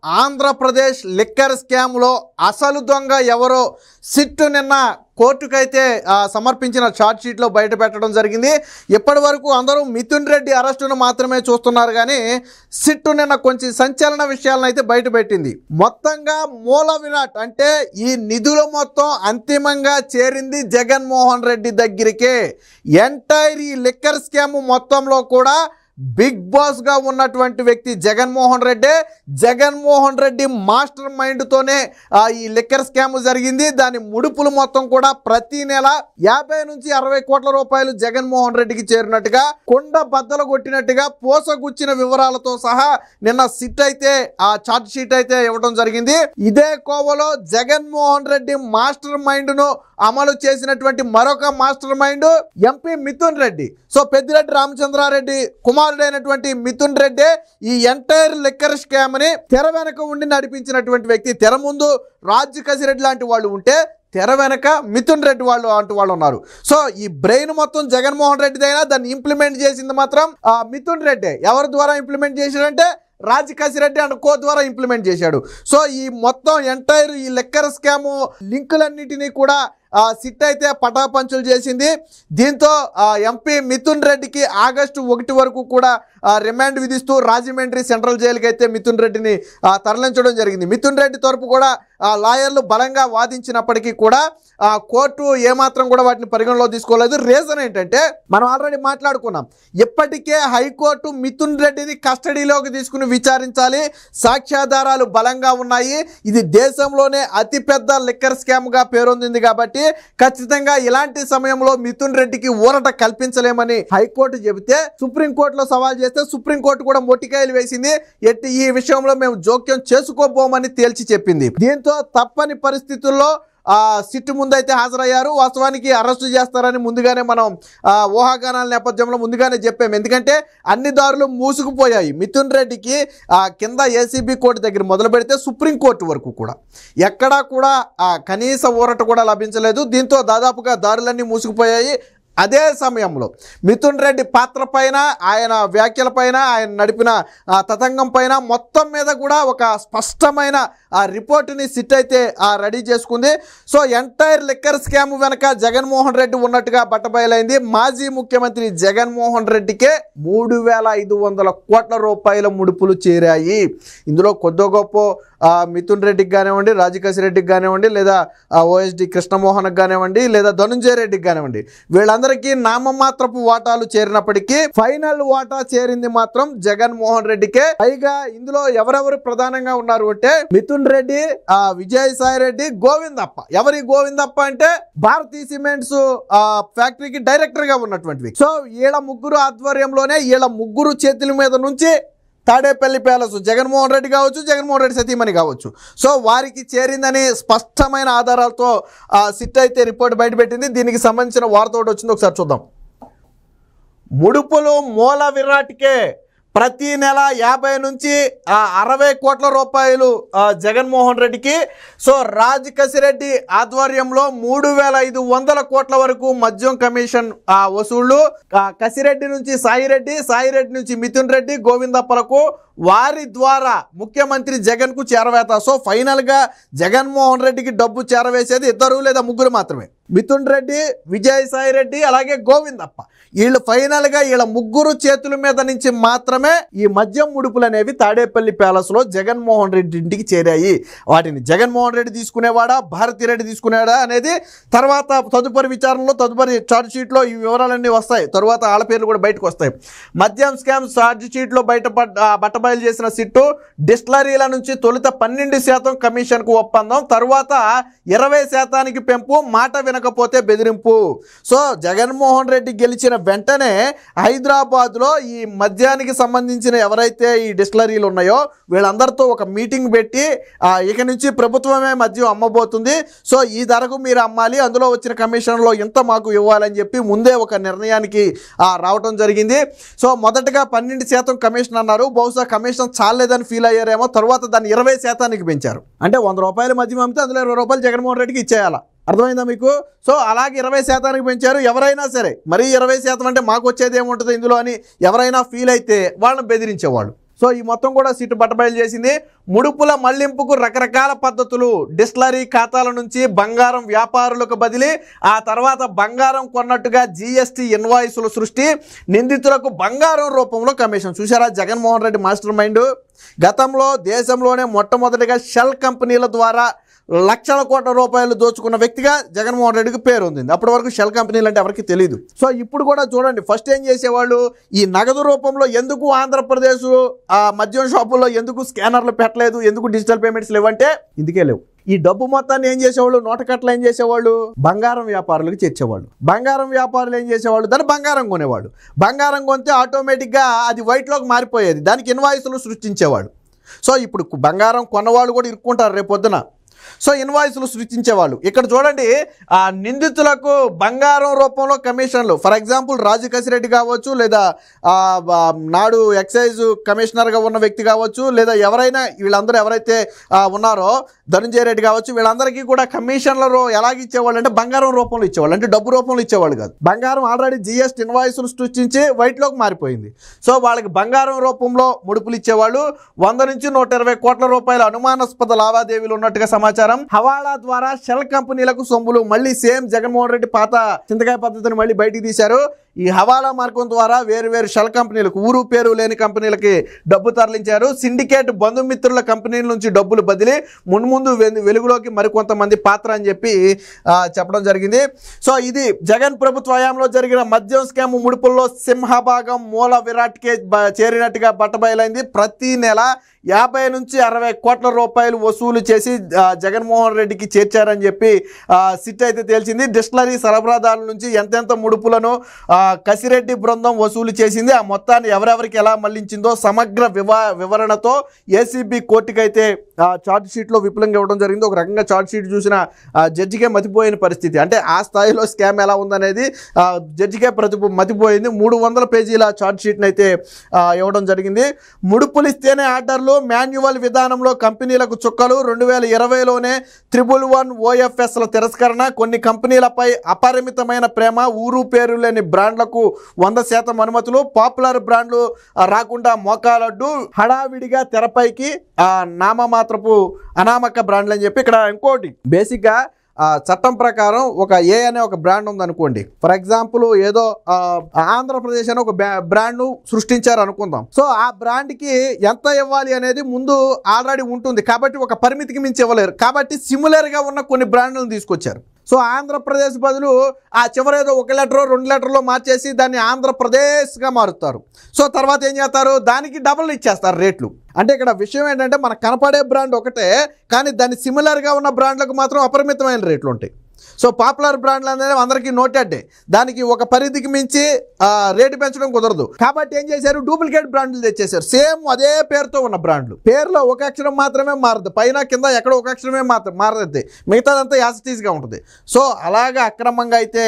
Andhra Pradesh liquor స్కామ్లో అసలు దొంగ ఎవరో సిట్టు నిన్న కోర్టుకైతే సమర్పించిన ఛార్జ్ షీట్లో బయట పెట్టడం జరిగింది. ఇప్పటి వరకు అందరూ మిథున్ రెడ్డి అరెస్టును మాత్రమే చూస్తున్నారు కానీ సిట్టు నిన్న కొంచెం సంచలన విషయాలను అయితే బయట పెట్టింది. మొత్తంగా మూల విరాట్ అంటే ఈ నిధులు మొత్తం అంతిమంగా చేరింది జగన్మోహన్ రెడ్డి దగ్గరికే. ఎంటైర్ ఈ లిక్కర్ స్కామ్ మొత్తంలో కూడా బిగ్ బాస్ గా ఉన్నటువంటి వ్యక్తి జగన్మోహన్ రెడ్డి. జగన్మోహన్ రెడ్డి మాస్టర్ మైండ్ తోనే ఈ లిక్కర్ స్కామ్ జరిగింది. దాని ముడుపులు మొత్తం కూడా ప్రతి నెల 50 నుంచి 60 కోట్ల రూపాయలు జగన్మోహన్ రెడ్డికి చేరినట్టుగా కొండ బద్దలు కొట్టినట్టుగా పోసగుచ్చిన వివరాలతో సహా నిన్న సిట్ అయితే ఆ ఛార్జ్ షీట్ అయితే ఇవ్వడం జరిగింది. ఇదే కోవలో జగన్మోహన్ రెడ్డి మాస్టర్ మైండ్ ను అమలు చేసినటువంటి మరొక mastermind MP Mithun Reddy. So Peddireddy Ramachandra Reddy కుమారుడైనటువంటి మిథున్ రెడ్డి ఈ ఎంటైర్ లిక్కర్ స్కామ్ ని తెర వెనక ఉండి నడిపించినటువంటి వ్యక్తి. తెర ముందు రాజ్ కసిరెడ్డి లాంటి వాళ్ళు ఉంటే తెర వెనక మిథున్ రెడ్డి వాళ్ళు ఉన్నారు. సో ఈ బ్రెయిన్ మొత్తం జగన్మోహన్ రెడ్డిదైనా దాన్ని ఇంప్లిమెంట్ చేసింది మాత్రం మిథున్ రెడ్డి. ఎవరి ద్వారా ఇంప్లిమెంట్ చేశాడంటే రాజ్ కసిరెడ్డి అండ్ కో ద్వారా ఇంప్లిమెంట్ చేశాడు. సో ఈ మొత్తం ఎంటైర్ ఈ లిక్కర్ స్కామ్ లింకులన్నిటినీ కూడా సిట్ అయితే పటాపంచులు చేసింది. దీంతో ఎంపీ మిథున్ రెడ్డికి ఆగస్టు 1 వరకు కూడా రిమాండ్ విధిస్తూ రాజమండ్రి సెంట్రల్ జైలుకి అయితే మిథున్ రెడ్డిని తరలించడం జరిగింది. మిథున్ రెడ్డి తరపు కూడా లాయర్లు బలంగా వాదించినప్పటికీ కూడా కోర్టు ఏమాత్రం కూడా వాటిని పరిగణలో తీసుకోలేదు. రీజన్ ఏంటంటే మనం ఆల్రెడీ మాట్లాడుకున్నాం. ఇప్పటికే హైకోర్టు మిథున్ రెడ్డిని కస్టడీలోకి తీసుకుని విచారించాలి, సాక్ష్యాధారాలు బలంగా ఉన్నాయి, ఇది దేశంలోనే అతిపెద్ద లిక్కర్ స్కామ్ గా పేరొందింది కాబట్టి ఖచ్చితంగా ఇలాంటి సమయంలో మిథున్ రెడ్డికి ఊరట కల్పించలేమని హైకోర్టు చెబితే సుప్రీంకోర్టులో సవాల్ చేస్తే సుప్రీంకోర్టు కూడా మొట్టికాయలు వేసింది. ఎట్టి ఈ విషయంలో మేము జోక్యం చేసుకోబోమని తేల్చి చెప్పింది. దీంతో తప్పని పరిస్థితుల్లో సిట్ ముందైతే హాజరయ్యారు. వాస్తవానికి అరెస్టు చేస్తారని ముందుగానే మనం ఊహాగానాల నేపథ్యంలో ముందుగానే చెప్పాము. ఎందుకంటే అన్ని దారులు మూసుకుపోయాయి. మిథున్ రెడ్డికి కింద ఏసీబీ కోర్టు దగ్గర మొదలు పెడితే సుప్రీంకోర్టు వరకు కూడా ఎక్కడా కూడా కనీస ఊరట కూడా లభించలేదు. దీంతో దాదాపుగా దారులన్నీ మూసుకుపోయాయి. అదే సమయంలో మిథున్ రెడ్డి పాత్ర పైన, ఆయన వ్యాఖ్యల పైన, ఆయన నడిపిన తతంగం పైన మొత్తం మీద కూడా ఒక స్పష్టమైన రిపోర్టుని సిట్ అయితే రెడీ చేసుకుంది. సో ఎంటైర్ లిక్కర్ స్కామ్ వెనక జగన్మోహన్ రెడ్డి ఉన్నట్టుగా బట్టబయలైంది. మాజీ ముఖ్యమంత్రి జగన్మోహన్ రెడ్డికే 3500 కోట్ల రూపాయల ముడుపులు చేరాయి. ఇందులో కొద్ది గొప్ప మిథున్ రెడ్డికి కానివ్వండి, రాజకసిరెడ్డికి కానివ్వండి, లేదా ఓఎస్డి కృష్ణమోహన్కి కానివ్వండి, లేదా ధనుంజయ రెడ్డికి కానివ్వండి, వీళ్ళందరికీ నామమాత్రపు వాటాలు చేరినప్పటికీ ఫైనల్ వాటా చేరింది మాత్రం జగన్మోహన్ రెడ్డికే. పైగా ఇందులో ఎవరెవరు ప్రధానంగా ఉన్నారు అంటే మిథున్ రెడ్డి, విజయసాయి రెడ్డి, గోవిందప్ప. ఎవరి గోవిందప్ప అంటే భారతీయ సిమెంట్స్ ఫ్యాక్టరీకి డైరెక్టర్ గా ఉన్నటువంటి వ్యక్తి. సో వీళ్ళ ముగ్గురు ఆధ్వర్యంలోనే, వీళ్ళ ముగ్గురు చేతుల మీద నుంచి తాడేపల్లి ప్యాలెస్ జగన్మోహన్ రెడ్డి కావచ్చు, జగన్మోహన్ రెడ్డి సతీమణి కావచ్చు, సో వారికి చేరిందని స్పష్టమైన ఆధారాలతో సిట్ అయితే రిపోర్ట్ బయటపెట్టింది. దీనికి సంబంధించిన వార్త ఒకటి వచ్చింది, ఒకసారి చూద్దాం. ముడుపులు మూల విరాట్కే ప్రతి నెల 50 నుంచి 60 కోట్ల రూపాయలు జగన్మోహన్ రెడ్డికి. సో రాజ్ కసిరెడ్డి ఆధ్వర్యంలో 3500 కోట్ల వరకు మద్యం కమిషన్ వసూళ్లు. కసిరెడ్డి నుంచి సాయిరెడ్డి, సాయిరెడ్డి నుంచి మిథున్ రెడ్డి, గోవిందప్పలకు వారి ద్వారా ముఖ్యమంత్రి జగన్ కు చేరవేత. సో ఫైనల్ గా జగన్మోహన్ రెడ్డికి డబ్బు చేరవేసేది 2 లేదా 3 మాత్రమే. మిథున్ రెడ్డి, విజయసాయి రెడ్డి, అలాగే గోవిందప్ప. వీళ్ళు ఫైనల్ గా వీళ్ళ ముగ్గురు చేతుల మీద నుంచి మాత్రమే ఈ మద్యం ముడుపులు అనేవి తాడేపల్లి ప్యాలెస్ లో జగన్మోహన్ రెడ్డి ఇంటికి చేరాయి. వాటిని జగన్మోహన్ రెడ్డి తీసుకునేవాడా, భారతీ రెడ్డి తీసుకునేవాడా అనేది తర్వాత తదుపరి విచారణలో, తదుపరి ఛార్జ్ షీట్ లో ఈ వివరాలన్నీ వస్తాయి. తర్వాత వాళ్ళ పేర్లు కూడా బయటకు వస్తాయి. మద్యం స్కామ్ ఛార్జ్ షీట్ లో బట్టబయలు చేసిన సిట్టు డిస్టిలరీల నుంచి తొలుత 12% కమిషన్ కు ఒప్పందం, తర్వాత 20% పెంపు, మాట వినకపోతే బెదిరింపు. సో జగన్మోహన్ రెడ్డి గెలిచిన వెంటనే హైదరాబాద్ లో ఈ మద్యానికి సంబంధించిన ఎవరైతే ఈ డిస్టిలరీలు ఉన్నాయో వీళ్ళందరితో ఒక మీటింగ్ పెట్టి ఇక నుంచి ప్రభుత్వమే మద్యం అమ్మబోతుంది, సో ఈ ధరకు మీరు అమ్మాలి, అందులో వచ్చిన కమిషన్లో ఇంత మాకు ఇవ్వాలని చెప్పి ముందే ఒక నిర్ణయానికి రావటం జరిగింది. సో మొదటగా 12% కమిషన్ అన్నారు. బహుశా కమిషన్ చాలేదని ఫీల్ అయ్యారేమో. తర్వాత దాన్ని 20% పెంచారు. అంటే 100 రూపాయల మద్యం అమ్మితే అందులో 20 రూపాయలు జగన్మోహన్ రెడ్డికి ఇచ్చేయాలా. అర్థమైందా మీకు? సో అలాగే 20% పెంచారు. ఎవరైనా సరే మరి 20% అంటే మాకు వచ్చేది ఏముంటుంది ఇందులో అని ఎవరైనా ఫీల్ అయితే వాళ్ళని బెదిరించేవాళ్ళు. సో ఈ మొత్తం కూడా సిట్ బట్టబయలు చేసింది. ముడుపుల మళ్లింపుకు రకరకాల పద్ధతులు, డిస్టిలరీ ఖాతాల నుంచి బంగారం వ్యాపారులకు బదిలీ, ఆ తర్వాత బంగారం కొన్నట్టుగా జీఎస్టీ ఇన్వాయిస్ల సృష్టి, నిందితులకు బంగారం రూపంలో కమిషన్. చూసారా జగన్మోహన్ రెడ్డి మాస్టర్ మైండ్. గతంలో దేశంలోనే మొట్టమొదటిగా షెల్ కంపెనీల ద్వారా లక్షల కోట్ల రూపాయలు దోచుకున్న వ్యక్తిగా జగన్మోహన్ రెడ్డికి పేరు ఉంది. అప్పటి వరకు షెల్ కంపెనీలు అంటే ఎవరికి తెలియదు. సో ఇప్పుడు కూడా చూడండి, ఫస్ట్ ఏం చేసేవాళ్ళు, ఈ నగదు రూపంలో ఎందుకు ఆంధ్రప్రదేశ్ మద్యం షాపుల్లో ఎందుకు స్కానర్లు పెట్టలేదు, ఎందుకు డిజిటల్ పేమెంట్స్ లేవంటే ఇందుకే లేవు. ఈ డబ్బు మొత్తాన్ని ఏం చేసేవాళ్ళు, నోటకట్లు ఏం చేసేవాళ్ళు, బంగారం వ్యాపారులకు చేర్చేవాళ్ళు. బంగారం వ్యాపారులు ఏం చేసేవాళ్ళు, దాన్ని బంగారం కొనేవాడు. బంగారం కొంటే ఆటోమేటిక్గా అది వైట్లోకి మారిపోయేది, దానికి ఇన్వాయిస్లు సృష్టించేవాడు. సో ఇప్పుడు బంగారం కొన్నవాళ్ళు కూడా ఇరుక్కుంటారు రేపొద్దున. సో ఇన్వాయిస్లు సృష్టించేవాళ్ళు. ఇక్కడ చూడండి, ఆ నిందితులకు బంగారం రూపంలో కమిషన్లు. ఫర్ ఎగ్జాంపుల్ రాజు కసిరెడ్డి కావచ్చు, లేదా నాడు ఎక్సైజ్ కమిషనర్గా ఉన్న వ్యక్తి కావచ్చు, లేదా ఎవరైనా వీళ్ళందరూ ఎవరైతే ఉన్నారో ధనంజయ రెడ్డి కావచ్చు, వీళ్ళందరికీ కూడా కమిషన్లు ఎలాగిచ్చేవాళ్ళు అంటే బంగారం రూపంలో ఇచ్చేవాళ్ళు, అంటే డబ్బు రూపంలో ఇచ్చేవాళ్ళు కాదు. బంగారం ఆల్రెడీ జిఎస్టీ ఇన్వాయిస్లు సృష్టించి వైట్లోకి మారిపోయింది. సో వాళ్ళకి బంగారం రూపంలో ముడుపులు ఇచ్చేవాళ్ళు. 100 నుంచి 120 కోట్ల రూపాయల అనుమానాస్పద లావాదేవీలు ఉన్నట్టుగా సమాచారం. హవాలా ద్వారా షెల్ కంపెనీలకు సొమ్ములు. మళ్ళీ సేమ్ జగన్మోహన్ రెడ్డి పాత చింతకాయ పద్ధతిని మళ్ళీ బయటికి తీశారు. ఈ హవాలా మార్గం ద్వారా వేరు షెల్ కంపెనీలకు, ఊరు పేరు లేని కంపెనీలకి డబ్బు తరలించారు. సిండికేట్ బంధుమిత్రుల కంపెనీల నుంచి డబ్బులు బదిలీ, మున్ముందు వెలుగులోకి మరికొంతమంది పాత్ర అని చెప్పి చెప్పడం జరిగింది. సో ఇది జగన్ ప్రభుత్వ హయాంలో జరిగిన మద్యం స్కామ్ ముడుపుల్లో సింహభాగం మూల విరాట్కే చేరినట్టుగా బట్టబయలైంది. ప్రతి నెల 50 నుంచి 60 కోట్ల రూపాయలు వసూలు చేసి జగన్మోహన్ రెడ్డికి చేర్చారని చెప్పి సిట్ అయితే తేల్చింది. డిస్టిలరీ సరఫరాదారుల నుంచి ఎంతెంత ముడుపులను కసిరెడ్డి బృందం వసూలు చేసింది, ఆ మొత్తాన్ని ఎవరెవరికి ఎలా మళ్లించిందో సమగ్ర వివరణతో ఏసీబీ కోర్టుకైతే చార్జ్ షీట్లో విపులంగా ఇవ్వడం జరిగింది. ఒక రకంగా చార్జ్ షీట్ చూసిన జడ్జికే మతిపోయిన పరిస్థితి. అంటే ఆ స్థాయిలో స్కామ్ ఎలా ఉందనేది జడ్జికే మతిపోయింది. 300 పేజీల చార్జ్ షీట్ని అయితే ఇవ్వడం జరిగింది. ముడుపులు ఇస్తేనే ఆర్డర్లు, మాన్యువల్ విధానంలో కంపెనీలకు చుక్కలు, 2020లోనే 111 OFSల తిరస్కరణ, కొన్ని కంపెనీలపై అపరిమితమైన ప్రేమ, ఊరు పేరు లేని బ్రాండ్లకు 100% అనుమతులు, పాపులర్ బ్రాండ్లు రాకుండా మోకాలడ్డు, హడావిడిగా తెరపైకి నామమాత్రపు అనామక బ్రాండ్లు అని చెప్పి. ఇక్కడ ఇంకోటి బేసిక్గా చట్టం ప్రకారం ఒక ఏ అనే ఒక బ్రాండ్ ఉందనుకోండి. ఫర్ ఎగ్జాంపుల్ ఏదో ఆంధ్రప్రదేశ్ అని ఒక బ్రాండ్ను సృష్టించారు అనుకుందాం. సో ఆ బ్రాండ్కి ఎంత ఇవ్వాలి అనేది ముందు ఆల్రెడీ ఉంటుంది కాబట్టి ఒక పరిమితికి మించి ఇవ్వలేరు. కాబట్టి సిమిలర్గా ఉన్న కొన్ని బ్రాండ్లను తీసుకొచ్చారు. సో ఆంధ్రప్రదేశ్ బదులు ఆ చివరేదో 1 లీటరో 2 లీటర్లో మార్చేసి దాన్ని ఆంధ్రప్రదేశ్గా మారుతారు. సో తర్వాత ఏం చేస్తారు, దానికి డబుల్ ఇచ్చేస్తారు రేట్లు. అంటే ఇక్కడ విషయం ఏంటంటే మనకు కనపడే బ్రాండ్ ఒకటే, కానీ దాని సిమిలర్గా ఉన్న బ్రాండ్లకు మాత్రం అపరిమితమైన రేట్లు ఉంటాయి. సో పాపులర్ బ్రాండ్లు అనేది అందరికీ నోటెడ్డే, దానికి ఒక పరిధికి మించి రేటు పెంచడం కుదరదు. కాబట్టి ఏం చేశారు, డూప్లికేట్ బ్రాండ్లు తెచ్చేశారు. సేమ్ అదే పేరుతో ఉన్న బ్రాండ్లు, పేరులో ఒక అక్షరం మాత్రమే మారదు, పైన కింద ఎక్కడ ఒక అక్షరమే మారదు, మిగతాదంతా యాసిటీస్గా ఉంటుంది. సో అలాగా అక్రమంగా అయితే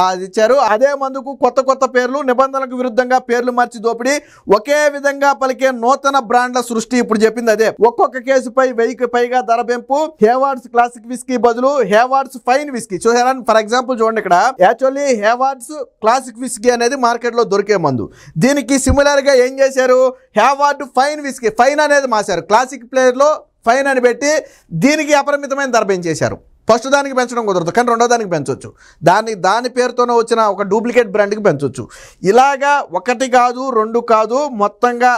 అది ఇచ్చారు. అదే మందుకు కొత్త పేర్లు, నిబంధనలకు విరుద్ధంగా పేర్లు మార్చి దోపిడీ, ఒకే విధంగా పలికే నూతన బ్రాండ్ల సృష్టి. ఇప్పుడు చెప్పింది అదే. ఒక్కొక్క కేసుపై 1000కి పైగా ధర పెంపు, హేవార్డ్స్ క్లాసిక్ విస్కీ బదులు హేవార్డ్స్ ఫైన్ విస్కీ. చూసారా, ఫర్ ఎగ్జాంపుల్ చూడండి, ఇక్కడ యాక్చువల్లీ హేవార్డ్స్ క్లాసిక్ విస్కీ అనేది మార్కెట్లో దొరికే మందు. దీనికి సిమిలర్గా ఏం చేశారు, హేవార్డ్ ఫైన్ విస్కీ, ఫైన్ అనేది మాశారు, క్లాసిక్ ప్లేయర్లో ఫైన్ అని పెట్టి దీనికి అపరిమితమైన ధర పెంచేశారు. ఫస్ట్ దానికి పెంచడం కుదరదు, కానీ రెండో దానికి పెంచవచ్చు. దాని పేరుతోనే వచ్చిన ఒక డూప్లికేట్ బ్రాండ్కి పెంచవచ్చు. ఇలాగా 1 కాదు 2 కాదు, మొత్తంగా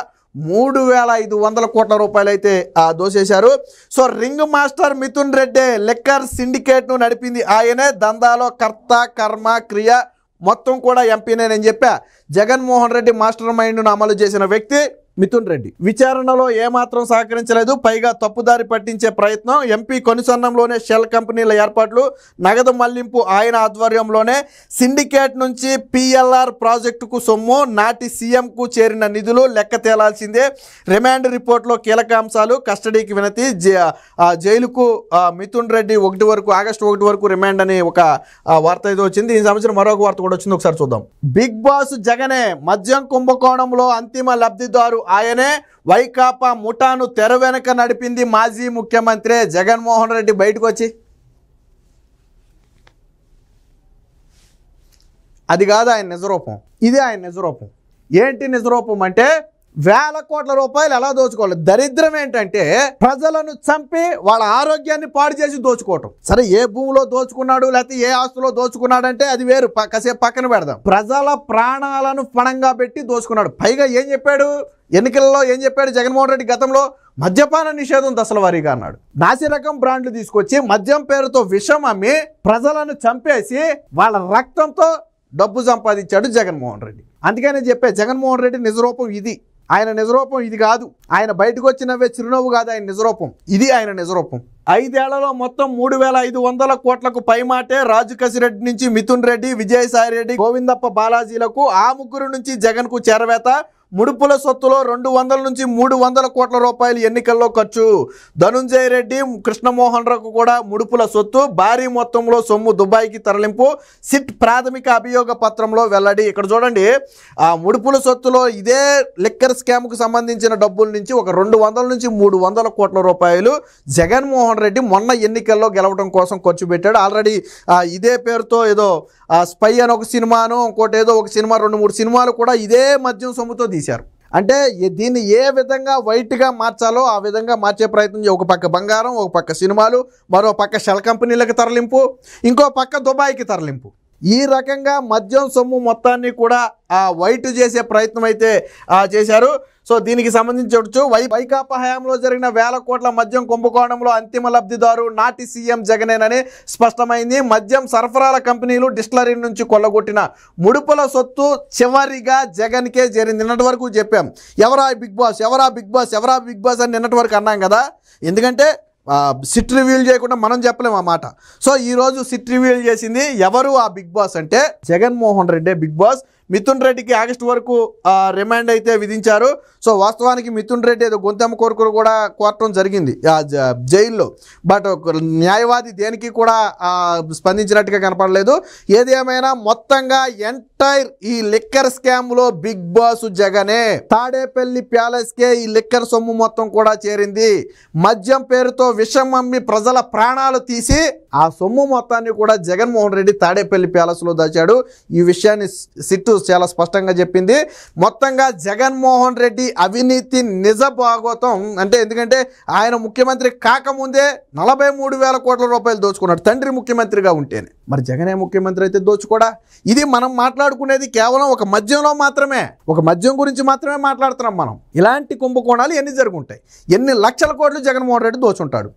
3500 కోట్ల రూపాయలు అయితే దోసేశారు. So ring master Mithun Reddy liquor సిండికేట్ను నడిపింది ఆయనే, దందాలో కర్త కర్మ క్రియ మొత్తం కూడా ఎంపీనేనని చెప్పా. జగన్మోహన్ రెడ్డి మాస్టర్ మైండ్ను అమలు చేసిన వ్యక్తి మిథున్ రెడ్డి. విచారణలో ఏమాత్రం సహకరించలేదు, పైగా తప్పుదారి పట్టించే ప్రయత్నం. ఎంపీ కొనుసన్నంలోనే షెల్ కంపెనీల ఏర్పాట్లు, నగదు మళ్లింపు ఆయన ఆధ్వర్యంలోనే, సిండికేట్ నుంచి PLR ప్రాజెక్టుకు సొమ్ము, నాటి సీఎంకు చేరిన నిధులు లెక్క తేలాల్సిందే. రిమాండ్ రిపోర్ట్లో కీలక అంశాలు, కస్టడీకి వినతి, జైలుకు మిథున్ రెడ్డి ఆగస్టు 1 వరకు రిమాండ్ అని ఒక వార్త అయితే వచ్చింది. దీనికి సంబంధించిన మరొక వార్త కూడా వచ్చింది, ఒకసారి చూద్దాం. బిగ్ బాస్ జగనే, మద్యం కుంభకోణంలో అంతిమ లబ్ధిదారు ఆయనే, వైకాపా ముఠాను తెర వెనక నడిపింది మాజీ ముఖ్యమంత్రి జగన్మోహన్ రెడ్డి. బయటకు వచ్చి అది కాదు ఆయన నిజరూపం, ఇదే ఆయన నిజరూపం. ఏంటి నిజరూపం అంటే, వేల కోట్ల రూపాయలు ఎలా దోచుకోవాలి. దరిద్రం ఏంటంటే ప్రజలను చంపి వాళ్ళ ఆరోగ్యాన్ని పాడు చేసి దోచుకోవటం. సరే, ఏ భూమిలో దోచుకున్నాడు లేకపోతే ఏ ఆస్తులో దోచుకున్నాడంటే అది వేరు, కాసేపు పక్కన పెడదాం. ప్రజల ప్రాణాలను పణంగా పెట్టి దోచుకున్నాడు. పైగా ఏం చెప్పాడు ఎన్నికల్లో, ఏం చెప్పాడు జగన్మోహన్ రెడ్డి గతంలో? మద్యపాన నిషేధం దశల వారీగా అన్నాడు. నాసిరకం బ్రాండ్లు తీసుకొచ్చి మద్యం పేరుతో విషం అమ్మి ప్రజలను చంపేసి వాళ్ళ రక్తంతో డబ్బు సంపాదించాడు జగన్మోహన్ రెడ్డి. అందుకనే చెప్పే జగన్మోహన్ రెడ్డి నిజరూపం ఇది. ఆయన నిజరూపం ఇది కాదు. ఆయన బయటకు వచ్చినవే చిరునవ్వు కాదు ఆయన నిజరూపం. ఇది ఆయన నిజరూపం. 5 ఏళ్లలో మొత్తం 3,500 కోట్లకు పైమాటే రాజు కసిరెడ్డి నుంచి మిథున్ రెడ్డి, విజయసాయి రెడ్డి, గోవిందప్ప బాలాజీలకు, ఆ ముగ్గురు నుంచి జగన్కు చేరవేత. ముడుపుల సొత్తులో 200 నుంచి 300 కోట్ల రూపాయలు ఎన్నికల్లో ఖర్చు. ధనుంజయ రెడ్డి, కృష్ణమోహన్ రావుకు కూడా ముడుపుల సొత్తు, భారీ మొత్తంలో సొమ్ము దుబాయ్కి తరలింపు. సిట్ ప్రాథమిక అభియోగ పత్రంలో వెల్లడి. ఇక్కడ చూడండి, ఆ ముడుపుల సొత్తులో ఇదే లిక్కర్ స్కామ్కు సంబంధించిన డబ్బుల నుంచి ఒక 200 నుంచి 300 కోట్ల రూపాయలు జగన్మోహన్ రెడ్డి మొన్న ఎన్నికల్లో గెలవడం కోసం ఖర్చు పెట్టాడు. ఆల్రెడీ ఇదే పేరుతో ఏదో స్పై అని ఒక సినిమాను, ఇంకోటి ఏదో ఒక సినిమా, 2-3 సినిమాలు కూడా ఇదే మద్యం సొమ్ముతో తీశారు. అంటే దీన్ని ఏ విధంగా వైట్గా మార్చాలో ఆ విధంగా మార్చే ప్రయత్నం. ఒక పక్క బంగారం, ఒక పక్క సినిమాలు, మరో పక్క షెల్ కంపెనీలకు తరలింపు, ఇంకో పక్క దుబాయ్కి తరలింపు. ఈ రకంగా మద్యం సొమ్ము మొత్తాన్ని కూడా వైట్ చేసే ప్రయత్నం అయితే చేశారు. సో దీనికి సంబంధించి వైకాపా హయాంలో జరిగిన వేల కోట్ల మద్యం కుంభకోణంలో అంతిమ లబ్ధిదారు నాటి సీఎం జగనేనని స్పష్టమైంది. మద్యం సరఫరాల కంపెనీలు డిస్టిలరీ నుంచి కొల్లగొట్టిన ముడుపుల సొత్తు చివరిగా జగన్కే చేరింది. నిన్నటి వరకు చెప్పాం, ఎవరా బిగ్ బాస్, ఎవరా బిగ్ బాస్, ఎవరా బిగ్ బాస్ అని నిన్నటి వరకు అన్నాం కదా. ఎందుకంటే సిట్ రివీల్ చేయకుండా మనం చెప్పలేము ఆ మాట. సో ఈరోజు సిట్ రివీల్ చేసింది. ఎవరు ఆ బిగ్ బాస్ అంటే జగన్మోహన్ రెడ్డి బిగ్ బాస్. మిథున్ రెడ్డికి ఆగస్టు వరకు రిమాండ్ అయితే విధించారు. సో వాస్తవానికి మిథున్ రెడ్డి ఏదో గొంతెమ్మ కోరికలు కూడా కోరటం జరిగింది జైల్లో. బట్ న్యాయవాది దేనికి కూడా స్పందించినట్టుగా కనపడలేదు. ఏది ఏమైనా మొత్తంగా ఎంటైర్ ఈ లిక్కర్ స్కామ్లో బిగ్ బాస్ జగనే. తాడేపల్లి ప్యాలెస్కే ఈ లిక్కర్ సొమ్ము మొత్తం కూడా చేరింది. మద్యం పేరుతో విషం అమ్మి ప్రజల ప్రాణాలు తీసి ఆ సొమ్ము మొత్తాన్ని కూడా జగన్మోహన్ రెడ్డి తాడేపల్లి ప్యాలెస్లో దాచాడు. ఈ విషయాన్ని సిట్టు చాలా స్పష్టంగా చెప్పింది. మొత్తంగా జగన్మోహన్ రెడ్డి అవినీతి నిజ భాగోతం. అంటే ఎందుకంటే ఆయన ముఖ్యమంత్రి కాకముందే 43,000 కోట్ల రూపాయలు దోచుకున్నాడు తండ్రి ముఖ్యమంత్రిగా ఉంటేనే. మరి జగనే ముఖ్యమంత్రి అయితే దోచుకోడా? ఇది మనం మాట్లాడుకునేది కేవలం ఒక మద్యంలో మాత్రమే, ఒక మద్యం గురించి మాత్రమే మాట్లాడుతున్నాం మనం. ఇలాంటి కుంభకోణాలు ఎన్ని జరుగుంటాయి, ఎన్ని లక్షల కోట్లు జగన్మోహన్ రెడ్డి దోచుంటాడు.